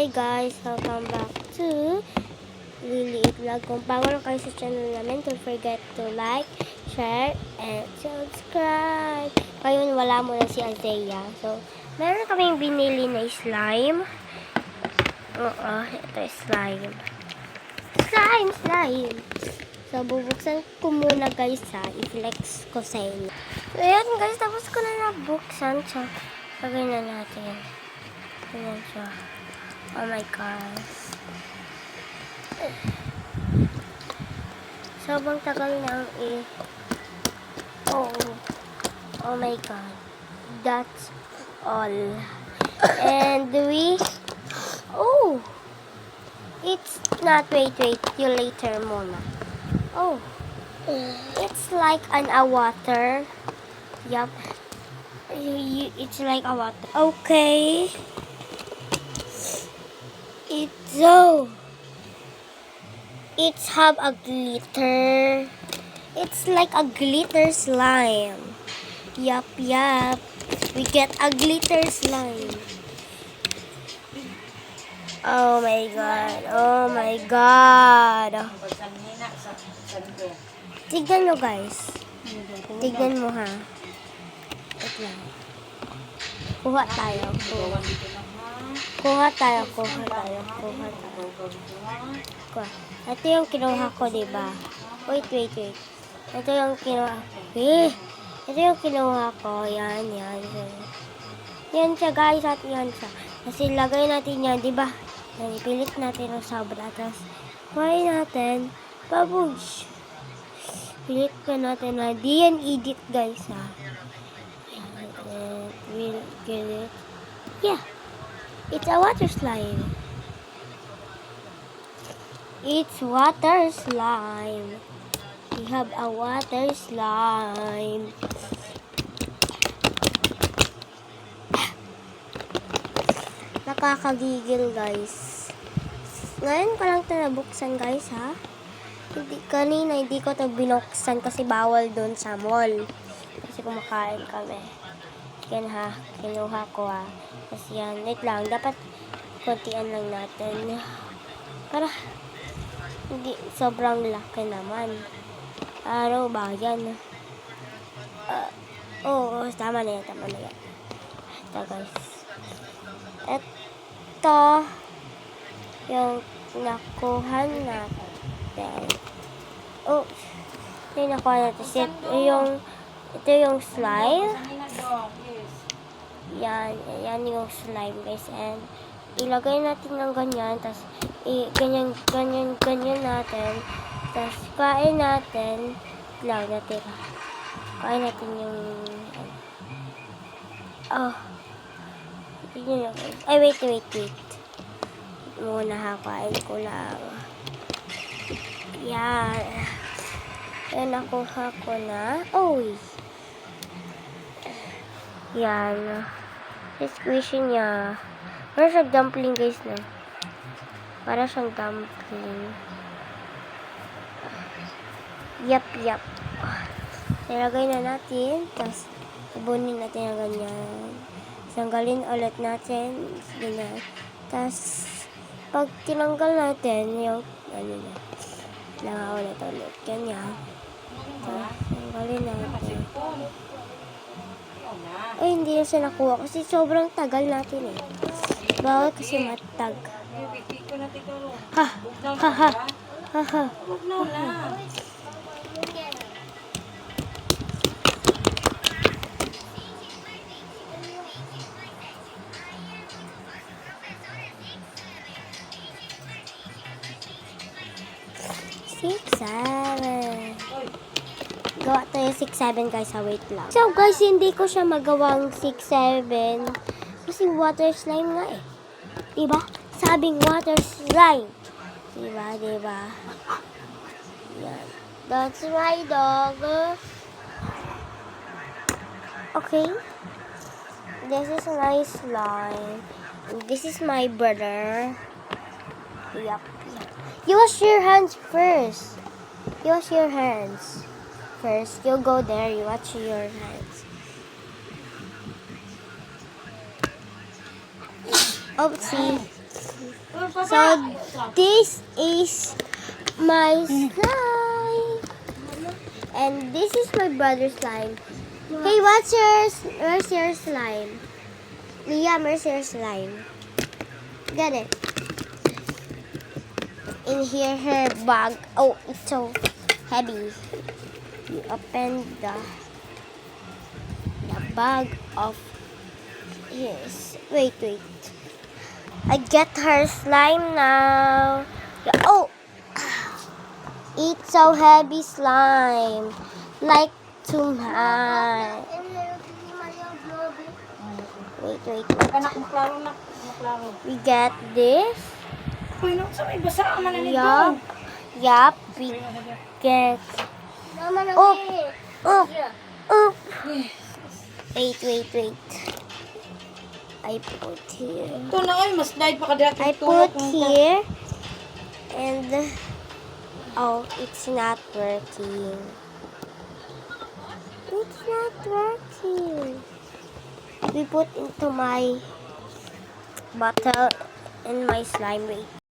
guys, welcome back to Liliit Vlog. Kung bago lang kayo sa channel namin, don't forget to like, share, and subscribe. Ngayon wala muna si Azea. So, meron kaming binili na slime. Oo, ito slime. Slime! So, bubuksan ko muna guys i-flex ko sa inyo. So, ayan guys, tapos ko na nabuksan. So, lagay na natin. Ayan siya. Oh my god. Sobrang tagal na Oh my god. That's all. And it's not, wait, you later muna. It's like a water. Yup. It's like a water. Okay. It's have a glitter. It's like a glitter slime. Yup. We get a glitter slime. Oh my god. Tignan nyo guys. Tignan mo ha. Wait lang. Kuha tayo. Ito yung kinuha ko, diba? Wait. Ito yung kinuha. Ito yung kinuha ko. Yan. Yan siya guys, at yan siya. Kasi lagay natin yan, diba? Yan, ipilit natin ang sobra. Tapos, kuhain natin. Babush! Pilit ka natin na. Di yan edit guys, ha? We'll get it. Yeah. It's a water slime. It's water slime. We have a water slime. Nakakagigil guys. Ngayon ko lang ito nabuksan guys ha. Kanina hindi ko ito binuksan kasi bawal doon sa mall. Kasi kumakain kami. Yan ha. Kinuha ko ha. Kasi yan. Wait lang. Dapat kontian lang natin. Para hindi sobrang laki naman. Ano ba yan? Tama na yan. Ito guys. Ito yung nakuha natin. Ito yung nakuha natin. Ito yung slime. Yan yung slime guys. And ilagay natin ng ganyan. Tapos ganyan natin. Tapos kain natin. Kain natin yung ay wait. Muna ha. Kain ko lang. Yan. Yan nakuha ko na. Yan. Squishy niya. Para siyang dumpling guys na. Para siyang dumpling. Yup. Nilagay na natin. Tapos, ibunin natin ang ganyan. Tanggalin ulit natin. Ganyan. Tapos, pag tinanggal natin, yung, ulit. Ganyan. Tapos, tanggalin natin. Ay, hindi na siya nakuha kasi sobrang tagal natin eh. Bawal kasi matag. Ha. 6, 7. Gawa tayo 6, 7 guys. Wait lang. So guys, hindi ko siya magawang 6, 7. Kasi water slime nga eh. Diba? Sabing water slime. Diba? Yan. That's my dog. Okay. This is my slime. This is my brother. Yup. You wash your hands first. First, you go there, you wash your hands. Oopsie. So, this is my slime. And this is my brother's slime. Hey, where's your slime? Liam, where's your slime? Get it. In here, her bag. Oh, it's so heavy. You open the bag of his. Wait. I get her slime now. Oh! It's so heavy slime. Like too much. Wait. Anak mo klaro na. Maklaro. We get this. Uy, no, sa may basa ang mananid doon. Yup. We get. Oop. Wait. I put here. Ito na ay, mas light pa kadira. I put here. And oh, it's not working. It's not working. We put into my bottle and my slime. Wait.